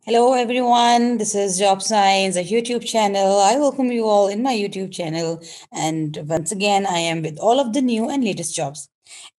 Hello, everyone. This is Job Science, a YouTube channel. I welcome you all in my YouTube channel. And once again, I am with all of the new and latest jobs.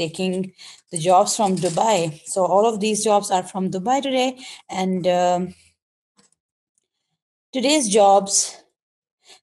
taking the jobs from Dubai. So all of these jobs are from Dubai today. And today's jobs,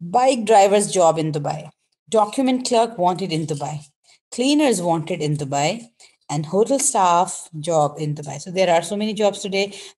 bike driver's job in Dubai, document clerk wanted in Dubai, cleaners wanted in Dubai, and hotel staff job in Dubai. So there are so many jobs today.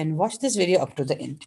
and watch this video up to the end.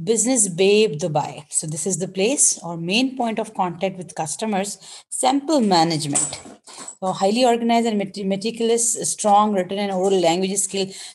Business Babe Dubai. So this is the place or main point of contact with customers. Sample management. So highly organized and meticulous, strong written and oral language skill.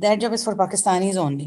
That job is for Pakistanis only.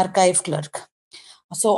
archive clerk. So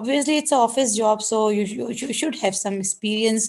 Obviously it's an office job, so you should have some experience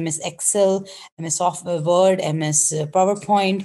MS Excel, MS Word, MS PowerPoint,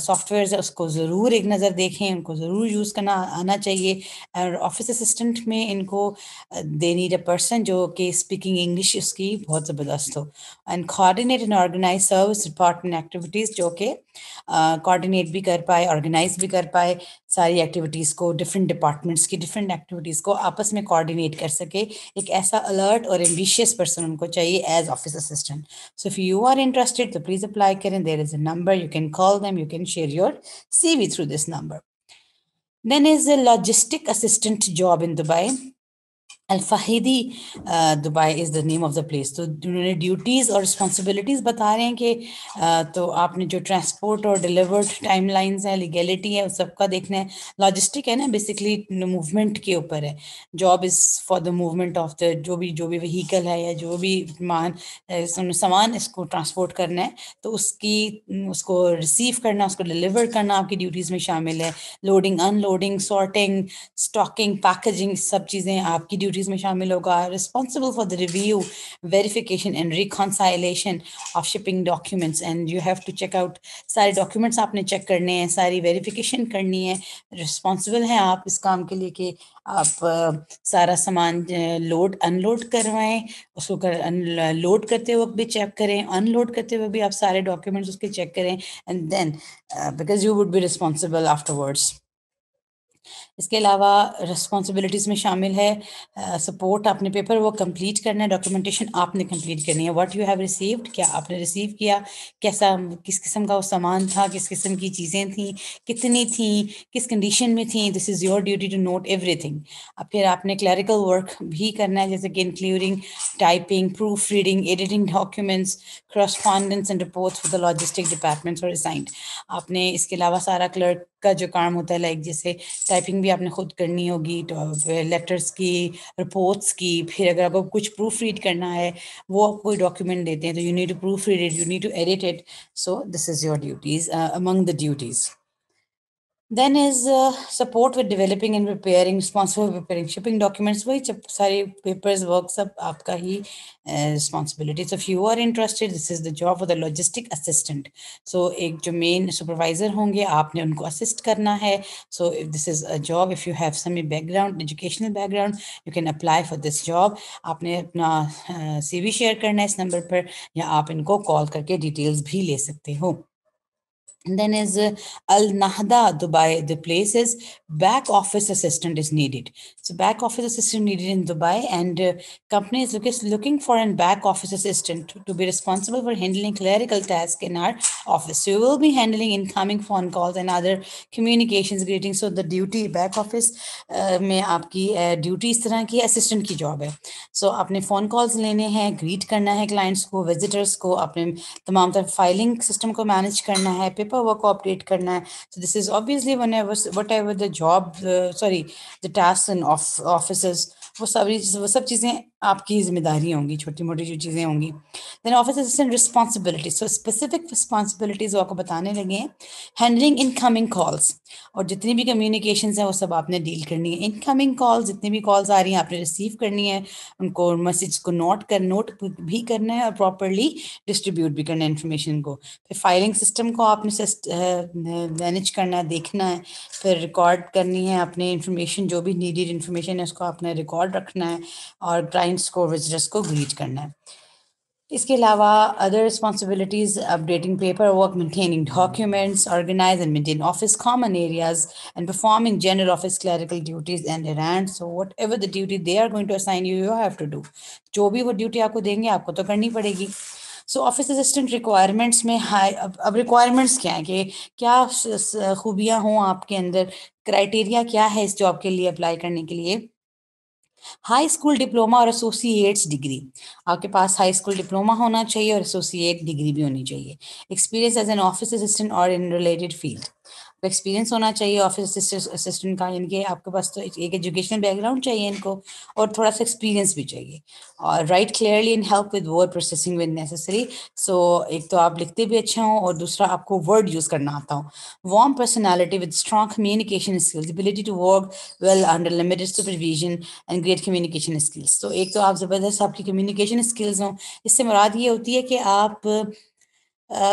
softwares ہے اس کو ضرور ایک نظر دیکھیں، ان کو ضرور use کرنا آنا چاہیے. اور آفس اسسٹنٹ میں ان کو دے نیڈ اے پرسن جو کہ اسپیکنگ انگلش اس کی بہت زبردست ہو. And coordinate and organize service department activities, جو کہ کوآرڈینیٹ بھی کر پائے، آرگنائز بھی کر پائے ساری ایکٹیویٹیز کو، ڈفرینٹ ڈپارٹمنٹس کی ڈفرینٹ ایکٹیویٹیز کو آپس میں کوآرڈینیٹ کر سکے. ایک ایسا الرٹ اور ایمبیشیس پرسن ان کو چاہیے as office assistant. So if you are interested تو پلیز اپلائی کریں. There is a number, you can call them, you can share your CV through this number. Then is a logistic assistant job in Dubai. Al Fahidi Dubai is the name of the place. تو انہوں نے duties اور responsibilities بتا رہے ہیں کہ تو آپ نے جو ٹرانسپورٹ اور ڈیلیورڈ ٹائم لائنز ہیں، لیگیلٹی ہے، اس سب کا دیکھنا ہے. لاجسٹک ہے نا، بیسکلی موومنٹ کے اوپر ہے. Job is for the movement of the جو بھی وہیکل ہے یا جو بھی سامان اس کو ٹرانسپورٹ کرنا ہے، تو اس کو ریسیو کرنا، اس کو ڈیلیور کرنا آپ کی ڈیوٹیز میں شامل ہے. Loading, unloading, sorting, stocking, packaging, سب چیزیں آپ کی ڈیوٹیز میں شامل ہوگا. Responsible for the review, verification and reconciliation of shipping documents. And you have to check out سارے ڈاکیومنٹس آپ نے چیک کرنے ہیں، ساری ویریفیکیشن کرنی ہے. رسپانسبل ہیں آپ اس کام کے لیے کہ آپ سارا سامان لوڈ ان لوڈ کروائیں، اس کو لوڈ کرتے وقت بھی چیک کریں، ان لوڈ کرتے ہوئے بھی آپ سارے ڈاکیومنٹس اس کے چیک کریں. And then because you would be responsible afterwards. اس کے علاوہ رسپانسبلٹیز میں شامل ہے سپورٹ، آپ نے پیپر ورک کمپلیٹ کرنا ہے، ڈاکیومنٹیشن آپ نے کمپلیٹ کرنی ہے. واٹ یو ہیو ریسیوڈ، کیا آپ نے ریسیو کیا، کیسا، کس قسم کا وہ سامان تھا، کس قسم کی چیزیں تھیں، کتنی تھیں، کس کنڈیشن میں تھیں. This is your duty to note everything. پھر آپ نے کلیریکل ورک بھی کرنا ہے، جیسے کہ including typing, proof reading, editing documents, correspondence and reports with the logistic departments اور اسائنڈ. آپ نے اس کے علاوہ سارا کلرک کا جو کام ہوتا ہے، لائک جیسے ٹائپنگ بھی آپ نے خود کرنی ہوگی، لیٹرس کی، رپورٹس کی. پھر اگر آپ کو کچھ پروف ریڈ کرنا ہے، وہ آپ کوئی ڈاکیومنٹ دیتے ہیں تو you need to proofread it, you need to edit it. So this is your duties among the duties. Then is support with developing and preparing, responsible for preparing shipping documents. وہی جب سارے papers work سب آپ کا ہی responsibility. So if you are interested, this is the job for the logistic assistant. So ایک جو مین supervisor ہوں گے، آپ نے ان کو اسسٹ کرنا ہے. So if this is a job, if you have some background, educational background, you can apply for this job. آپ نے اپنا CV شیئر کرنا ہے اس نمبر پر، یا آپ ان کو کال کر کے ڈیٹیلز بھی لے سکتے ہو. And then is Al Nahda, Dubai. The place is back office assistant is needed. So back office assistant needed in Dubai, and company is looking for a back office assistant to be responsible for handling clerical tasks in our office. So you will be handling incoming phone calls and other communications, greetings. So the duty back office میں آپ کی duty اس طرح کی assistant کی job ہے. سو آپ نے phone calls لینے ہیں، گریٹ کرنا ہے کلائنٹس کو، وزٹرس کو، اپنے تمام طرح فائلنگ سسٹم کو مینیج کرنا ہے، پیپر ورک کو اپڈیٹ کرنا ہے. سو this is obviously what ever the job the task in offices, وہ سب چیزیں آپ کی ذمہ داری ہوں گی، چھوٹی موٹی جو چیزیں ہوں گی. دین آفس اسسٹنٹ رسپانسبلٹیز. سو اسپیسیفک رسپانسبلٹیز وہ آپ کو بتانے لگے ہیں. ہینڈلنگ ان کمنگ کالس، اور جتنی بھی کمیونیکیشنز ہیں وہ سب آپ نے ڈیل کرنی ہے. ان کمنگ کالز، جتنی بھی کالز آ رہی ہیں آپ نے ریسیو کرنی ہے، ان کو میسیج کو نوٹ بھی کرنا ہے اور پراپرلی ڈسٹریبیوٹ بھی کرنا ہے انفارمیشن کو. پھر فائلنگ سسٹم کو آپ نے مینیج کرنا ہے، دیکھنا ہے. پھر ریکارڈ کرنی ہے اپنے انفارمیشن، جو بھی نیڈیڈ انفارمیشن ہے اس کو آپ نے ریکارڈ رکھنا ہے، اور کلائنٹس کو، وزٹرس کو گریٹ کرنا ہے. اس کے علاوہ other responsibilities, updating paperwork, maintaining documents, organise and maintain office common areas, and performing general office clerical duties and errands. So whatever the duty they are going to assign you, you have to do. جو بھی وہ duty آپ کو دیں گے آپ کو تو کرنی پڑے گی. سو آفس اسسٹنٹ ریکوائرمنٹس میں اب ریکوائرمنٹس کیا ہیں، کہ کیا خوبیاں ہوں آپ کے اندر، کرائٹیریا کیا ہے اس جاب کے لیے اپلائی کرنے کے لیے. ہائی اسکول ڈپلوما اور ایسوسیٹس ڈگری، آپ کے پاس ہائی اسکول ڈپلوما ہونا چاہیے اور ایسوسیٹ ڈگری بھی ہونی چاہیے. Experience as an office assistant اور ان ریلیٹڈ فیلڈ، ایکسپیرینس ہونا چاہیے آفس اسسٹنٹ کا، یعنی کہ آپ کے پاس تو ایک ایجوکیشنل بیک گراؤنڈ چاہیے ان کو، اور تھوڑا سا ایکسپیرینس بھی چاہیے. اور write clearly and help with word processing when necessary. So ایک تو آپ لکھتے بھی اچھا ہوں، اور دوسرا آپ کو ورڈ یوز کرنا آتا ہوں. Warm personality with strong communication skills, ability to work well under limited supervision and great communication skills. تو ایک تو آپ زبردست آپ کی کمیونیکیشن اسکلز ہوں. اس سے مراد یہ ہوتی ہے کہ آپ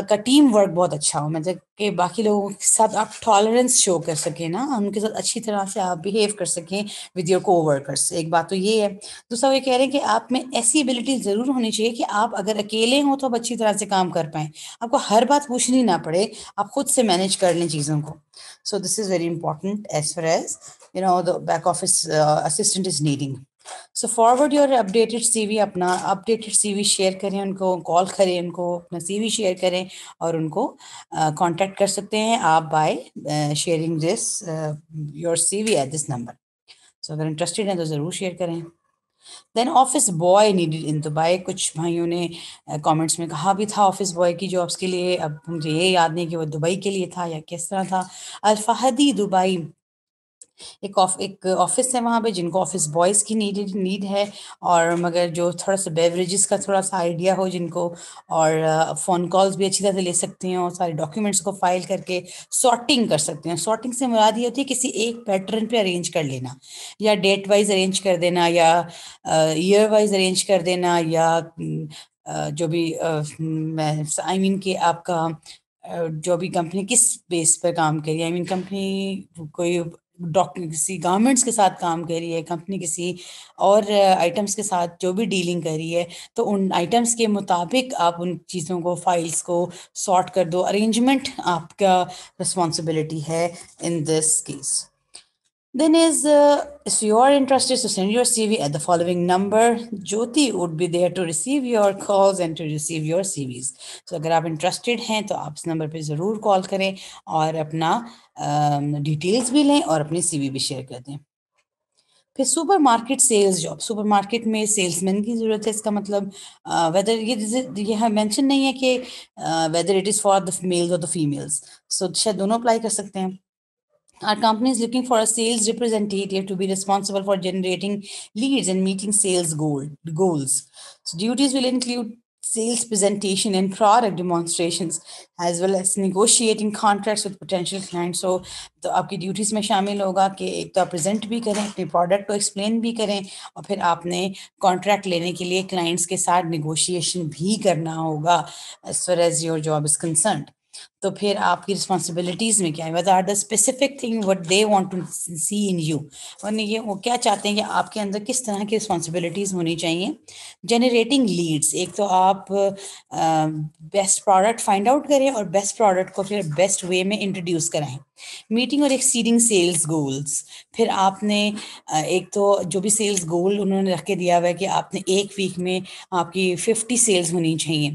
کا ٹیم ورک بہت اچھا ہو، مطلب کہ باقی لوگوں کے ساتھ آپ ٹالرنس شو کر سکیں نا، ان کے ساتھ اچھی طرح سے آپ بہیو کر سکیں ود یور کو ورکرس. ایک بات تو یہ ہے. دوسرا وہ یہ کہہ رہے ہیں کہ آپ میں ایسی ایبلٹی ضرور ہونی چاہیے کہ آپ اگر اکیلے ہوں تو آپ اچھی طرح سے کام کر پائیں، آپ کو ہر بات پوچھنی نہ پڑے، آپ خود سے مینیج کر لیں چیزوں کو. So this is very important as far as the back office assistant is needing. So forward your updated CV، اپنا updated CV شیئر کریں، ان کو کال کریں، ان کو اپنا CV شیئر کریں اور ان کو کانٹیکٹ کر سکتے ہیں آپ by sharing this your CV at this number. So اگر انٹرسٹیڈ ہیں تو ضرور شیئر کریں. Then office boy needed in Dubai. کچھ بھائیوں نے کامنٹس میں کہا بھی تھا آفس بوائے کی جابس کے لیے، اب مجھے یہ یاد نہیں کہ وہ دبئی کے لیے تھا یا کس طرح تھا. الفہدی دبئی ایک آفس ہے وہاں پہ جن کو آفس بوائز کی نیڈ ہے، اور مگر جو تھوڑا سا بیوریجز کا تھوڑا سا آئیڈیا ہو جن کو، اور فون کالز بھی اچھی طرح سے لے سکتے ہیں، اور سارے ڈاکیومنٹس کو فائل کر کے سارٹنگ کر سکتے ہیں. سارٹنگ سے مراد یہ ہوتی ہے کسی ایک پیٹرن پہ ارینج کر لینا، یا ڈیٹ وائز ارینج کر دینا، یا ایئر وائز ارینج کر دینا، یا جو بھی آئی مین کہ آپ کا جو بھی کمپنی کس بیس پر کام کری، آئی مین کمپنی کوئی کسی گارمنٹس کے ساتھ کام کر رہی ہے، کمپنی کسی اور آئٹمس کے ساتھ جو بھی ڈیلنگ کر رہی ہے، تو ان آئٹمس کے مطابق آپ ان چیزوں کو فائلس کو سارٹ کر دو. ارینجمنٹ آپ کا رسپانسبلٹی ہے in this case. Then if you are interested to send your CV at the following number, Jyoti would be there to receive your calls and to receive your CVs. So اگر آپ interested ہیں تو آپ اس number پہ ضرور کال کریں اور اپنا ڈیٹیلز بھی لیں اور اپنی CV بھی شیئر کر دیں. پھر supermarket sales job. Supermarket میں سیلس مین کی ضرورت ہے. اس کا مطلب ویدر یہ مینشن نہیں ہے کہ whether it is for the males اور دا فیمیلز، سو شاید دونوں اپلائی کر سکتے ہیں. Our company is looking for a sales representative to be responsible for generating leads and meeting sales goals. So duties will include sales presentation and product demonstrations, as well as negotiating contracts with potential clients. So تو آپ کی duties میں شامل ہوگا کہ ایک تو آپ پریزنٹ بھی کریں، اپنے پروڈکٹ کو ایکسپلین بھی کریں، اور پھر آپ نے کانٹریکٹ لینے کے لیے کلائنٹس کے ساتھ نیگوشیشن بھی کرنا ہوگا as far as your job is concerned. تو پھر آپ کی رسپانسبلٹیز میں کیا ہے، what are the specific thing what they want to see in you, اور یہ وہ کیا چاہتے ہیں کہ آپ کے اندر کس طرح کی رسپانسبلٹیز ہونی چاہیے. جنریٹنگ لیڈس، ایک تو آپ بیسٹ پروڈکٹ فائنڈ آؤٹ کریں اور بیسٹ پروڈکٹ کو پھر بیسٹ وے میں انٹروڈیوس کرائیں. میٹنگ اور ایکسیڈنگ سیلس گولس. پھر آپ نے ایک تو جو بھی سیلس گول انہوں نے رکھ کے دیا ہوا ہے کہ آپ نے ایک ویک میں آپ کی 50 سیلس ہونی چاہیے.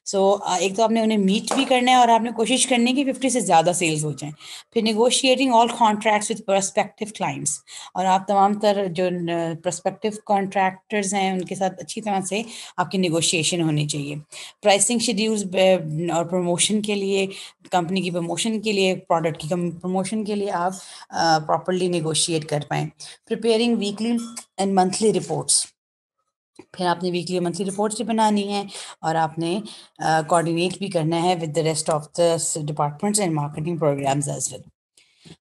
سو ایک تو آپ نے انہیں میٹ بھی کرنا ہے اور آپ نے کوشش کرنی ہے کہ 50 سے زیادہ سیلز ہو جائیں. پھر negotiating all contracts with perspective clients, اور آپ تمام تر جو پرسپیکٹیو کانٹریکٹرز ہیں ان کے ساتھ اچھی طرح سے آپ کی نیگوشیشن ہونی چاہیے. پرائسنگ شیڈیولز اور پروموشن کے لیے، کمپنی کی پروموشن کے لیے، پروڈکٹ کی پروموشن کے لیے آپ پراپرلی نیگوشیٹ کر پائیں. Preparing weekly and monthly reports. پھر آپ نے ویکلی اور منتھلی رپورٹس بھی بنانی ہے، اور آپ نے کوآرڈینیٹ بھی کرنا ہے with the rest of the departments and marketing programmes as well.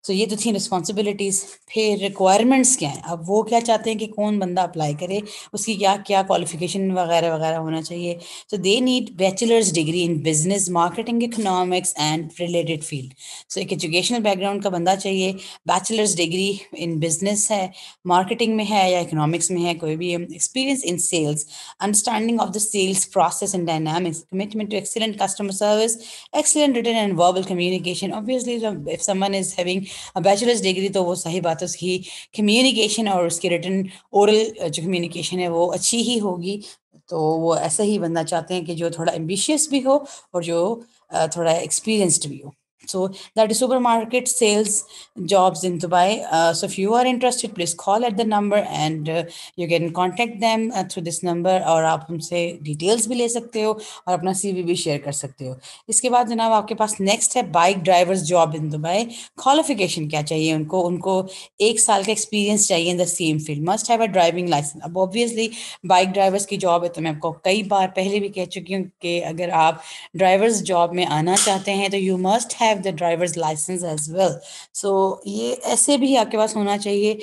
So یہ تو تھیں رسپانسبلٹیز. پھر ریکوائرمنٹس کیا ہیں، اب وہ کیا چاہتے ہیں کہ کون بندہ اپلائی کرے، اس کی کیا کیا کوالیفیکیشن وغیرہ وغیرہ ہونا چاہیے. So they need bachelor's degree in business, marketing, economics and related field. So ایک ایجوکیشنل بیک گراؤنڈ کا بندہ چاہیے، بیچلرز ڈگری ان بزنس ہے، مارکیٹنگ میں ہے یا اکنامکس میں ہے، کوئی بھی experience in sales, understanding of the sales process and dynamics, commitment to excellent customer service, excellent written and verbal communication. Obviously, if someone is having a bachelor's degree تو وہ صحیح بات ہے اس کی کمیونیکیشن اور اس کی ریٹن اورل جو communication ہے وہ اچھی ہی ہوگی. تو وہ ایسا ہی بندہ چاہتے ہیں کہ جو تھوڑا ایمبیشیس بھی ہو اور جو تھوڑا ایکسپیرینسڈ بھی ہو. So that is supermarket sales jobs in Dubai. So if you are interested, please call at the number and you can contact them through this number. اور آپ ہم سے ڈیٹیلز بھی لے سکتے ہو اور اپنا سی وی بھی شیئر کر سکتے ہو. اس کے بعد جناب آپ کے پاس نیکسٹ ہے bike drivers job in Dubai. Qualification کیا چاہیے ان کو 1 سال کا ایکسپیرینس چاہیے in the same field. Must have a driving licence. اب اوبویسلی بائک ڈرائیورس کی جاب ہے تو میں آپ کو کئی بار پہلے بھی کہہ چکی ہوں کہ اگر آپ ڈرائیورز جاب میں آنا چاہتے ہیں تو you must have have the driver's license as well. So یہ ایسے بھی آپ کے پاس ہونا چاہیے,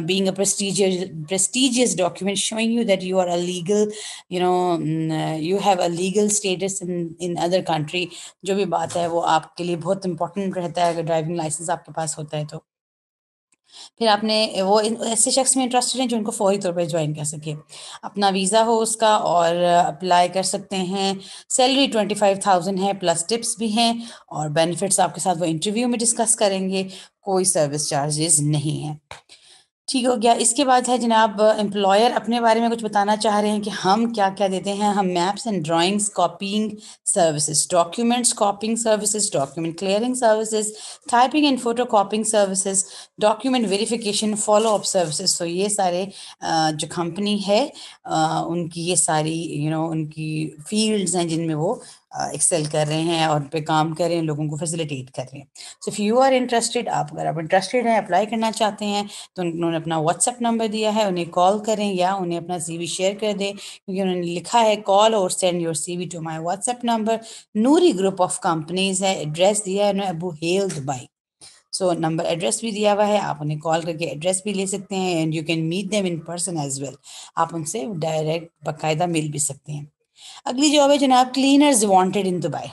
being a prestigious document showing you that you are a legal, you have a legal status in other country. جو بھی بات ہے وہ آپ کے لیے بہت امپورٹنٹ رہتا ہے اگر ڈرائیونگ لائسنس آپ کے پاس ہوتا ہے تو. پھر آپ نے وہ ایسے شخص میں انٹرسٹڈ ہیں جو ان کو فوری طور پہ جوائن کر سکے, اپنا ویزا ہو اس کا, اور اپلائی کر سکتے ہیں. سیلری 25,000 ہے, پلس ٹپس بھی ہیں, اور بینیفٹس آپ کے ساتھ وہ انٹرویو میں ڈسکس کریں گے. کوئی سروس چارجز نہیں ہیں. ٹھیک ہو گیا. اس کے بعد ہے جناب, امپلائر اپنے بارے میں کچھ بتانا چاہ رہے ہیں کہ ہم کیا کیا دیتے ہیں. ہم maps and drawings copying services, documents copying services, document clearing services, typing and photocopying services, document verification, follow up services. تو یہ سارے جو کمپنی ہے ان کی یہ ساری ان کی فیلڈز ہیں جن میں وہ ایکسل کر رہے ہیں اور ان پہ کام کر رہے ہیں, لوگوں کو فیسیلیٹیٹ کر رہے ہیں. So if you are interested, اگر آپ انٹرسٹیڈ ہیں, اپلائی کرنا چاہتے ہیں, تو انہوں نے اپنا واٹس ایپ نمبر دیا ہے, انہیں کال کریں یا انہیں اپنا سی وی شیئر کر دیں, کیونکہ انہوں نے لکھا ہے call or send your C V to my WhatsApp number. Noori group of companies ہے, ایڈریس دیا ہے انہوں نے Abu Hail Dubai. So number address بھی دیا ہوا ہے, آپ انہیں کال کر کے ایڈریس بھی لے سکتے ہیں, and you can meet them in person as well. آپ ان سے ڈائریکٹ باقاعدہ مل بھی سکتے ہیں. اگلی جاب ہے جناب, cleaners wanted in Dubai.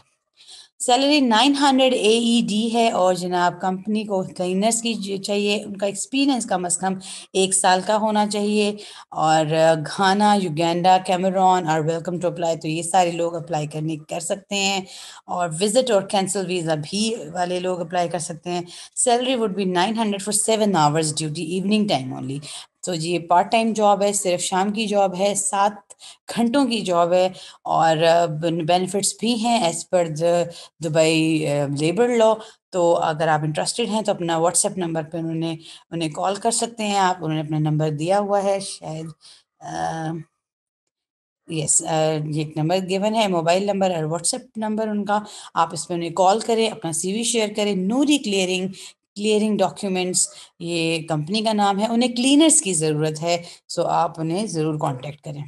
Salary 900 AED ہے, اور جناب کمپنی کو کلینرس کی چاہیے, ان کا ایکسپیرینس کم از کم 1 سال کا ہونا چاہیے, اور گھانا, یوگینڈا, کیمرون اور ویلکم ٹو اپلائی. تو یہ سارے لوگ اپلائی کر سکتے ہیں, اور وزٹ اور کینسل ویزا بھی والے لوگ اپلائی کر سکتے ہیں. Salary would be 900 for 7 hours duty, evening time only. تو جی یہ پارٹ ٹائم جاب ہے, صرف شام کی جاب ہے, 7 گھنٹوں کی جاب ہے, اور بینیفٹس بھی ہیں ایز پر دبئی لیبر لا. تو اگر آپ انٹرسٹیڈ ہیں تو اپنا واٹس ایپ نمبر پہ انہیں کال کر سکتے ہیں آپ. انہوں نے اپنا نمبر دیا ہوا ہے شاید, یس, یہ ایک نمبر گیون ہے, موبائل نمبر اور واٹس ایپ نمبر ان کا. آپ اس پہ انہیں کال کریں, اپنا سی وی شیئر کریں. نوری کلیئرنگ ڈاکیومنٹس یہ کمپنی کا نام ہے. انہیں کلینرس کی ضرورت ہے, سو آپ انہیں ضرور کانٹیکٹ کریں.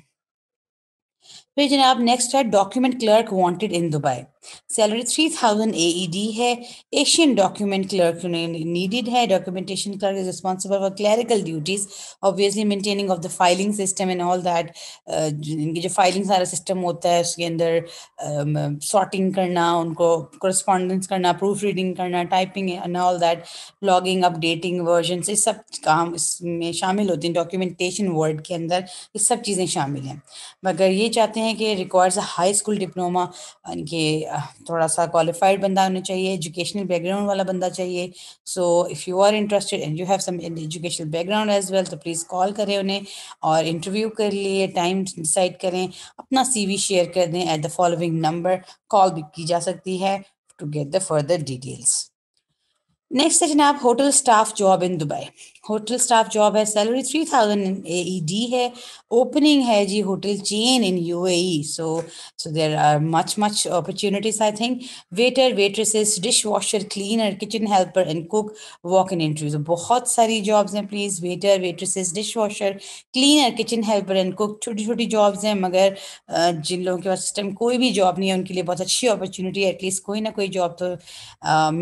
پھر جناب نیکسٹ ہے, document clerk wanted in Dubai. Salary 3000 AED ہے. ایشین ڈاکیومنٹ کلرک نیڈیڈ ہے. Documentation clerk is responsible for clerical duties, obviously maintaining of the filing system and all that. ان کی جو فائلنگ سارا سسٹم ہوتا ہے اس کے اندر سارٹنگ کرنا, ان کو کرسپونڈنس کرنا, پروف ریڈنگ کرنا, typing and all that, logging, up dating versions, یہ سب کام اس میں شامل ہوتے ہیں. ڈاکیومنٹیشن ورڈ کے اندر یہ سب چیزیں شامل ہیں. مگر یہ چاہتے ہیں کہ requires a high school diploma, ان کے تھوڑا سا کوالیفائڈ بندہ ہونا چاہیے, ایجوکیشنل بیک گراؤنڈ والا بندہ چاہیے. So if you are interested and you have some educational background as well, تو پلیز کال کریں انہیں, اور انٹرویو کے لیے ٹائم ڈیسائڈ کریں. اپنا سی وی شیئر کر دیں at the following number. Call بھی کی جا سکتی ہے to get the further details. Next ہے جناب, hotel staff job in Dubai. Hotel staff job ہے. سیلری 3000 AED ہے. اوپننگ ہے جی hotel chain in UAE. So there are much opportunities I think. Waiter, waitresses, dishwasher, cleaner, kitchen helper and cook, walk in interview. بہت ساری jobs ہیں please. Waiter, waitresses, dishwasher, cleaner, kitchen helper and کوک, چھوٹی چھوٹی jobs ہیں, مگر جن لوگوں کے پاس اس ٹائم کوئی بھی جاب نہیں ہے ان کے لیے بہت اچھی اپرچونیٹی ہے. ایٹ لیسٹ کوئی نہ کوئی جاب تو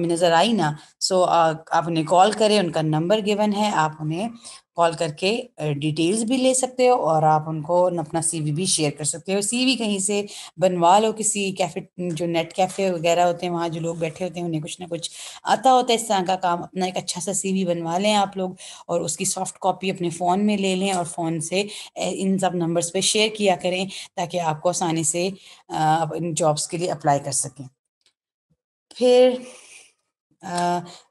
نظر آئی نا. سو آپ انہیں کال کریں, ان کا نمبر گیون ہے, آپ انہیں کال کر کے ڈیٹیلز بھی لے سکتے ہو, اور آپ ان کو اپنا سی وی بھی شیئر کر سکتے ہو. سی وی کہیں سے بنوا لو, کسی کیفے, جو نیٹ کیفے وغیرہ ہوتے ہیں وہاں جو لوگ بیٹھے ہوتے ہیں انہیں کچھ نہ کچھ آتا ہوتا ہے اس طرح کا کام. اپنا ایک اچھا سا سی وی بنوا لیں آپ لوگ, اور اس کی سافٹ کاپی اپنے فون میں لے لیں, اور فون سے ان سب نمبرز پہ شیئر کیا کریں تاکہ آپ کو آسانی سے ان جابس کے لیے اپلائی کر سکیں. پھر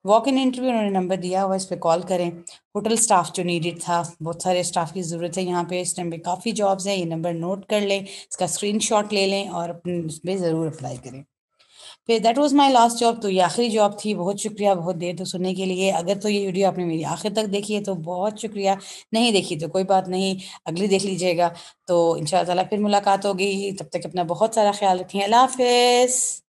واک ان انٹرویو انہوں نے نمبر دیا ہوا, اس پہ کال کریں. ہوٹل اسٹاف جو نیڈیڈ تھا, بہت سارے اسٹاف کی ضرورت ہے یہاں پہ اس ٹائم پہ, کافی جابس ہیں. یہ نمبر نوٹ کر لیں, اس کا اسکرین شاٹ لے لیں, اور اپنے اس پہ ضرور اپلائی کریں. پھر that was my last job. تو یہ آخری جاب تھی. بہت شکریہ بہت دیر تک سننے کے لیے. اگر تو یہ ویڈیو آپ نے میری آخر تک دیکھی ہے تو بہت شکریہ, نہیں دیکھی تو کوئی بات نہیں, اگلی دیکھ لیجیے گا. تو ان شاء اللہ تعالیٰ پھر ملاقات ہوگی. تب تک اپنا بہت سارا خیال رکھیں. اللہ حافظ.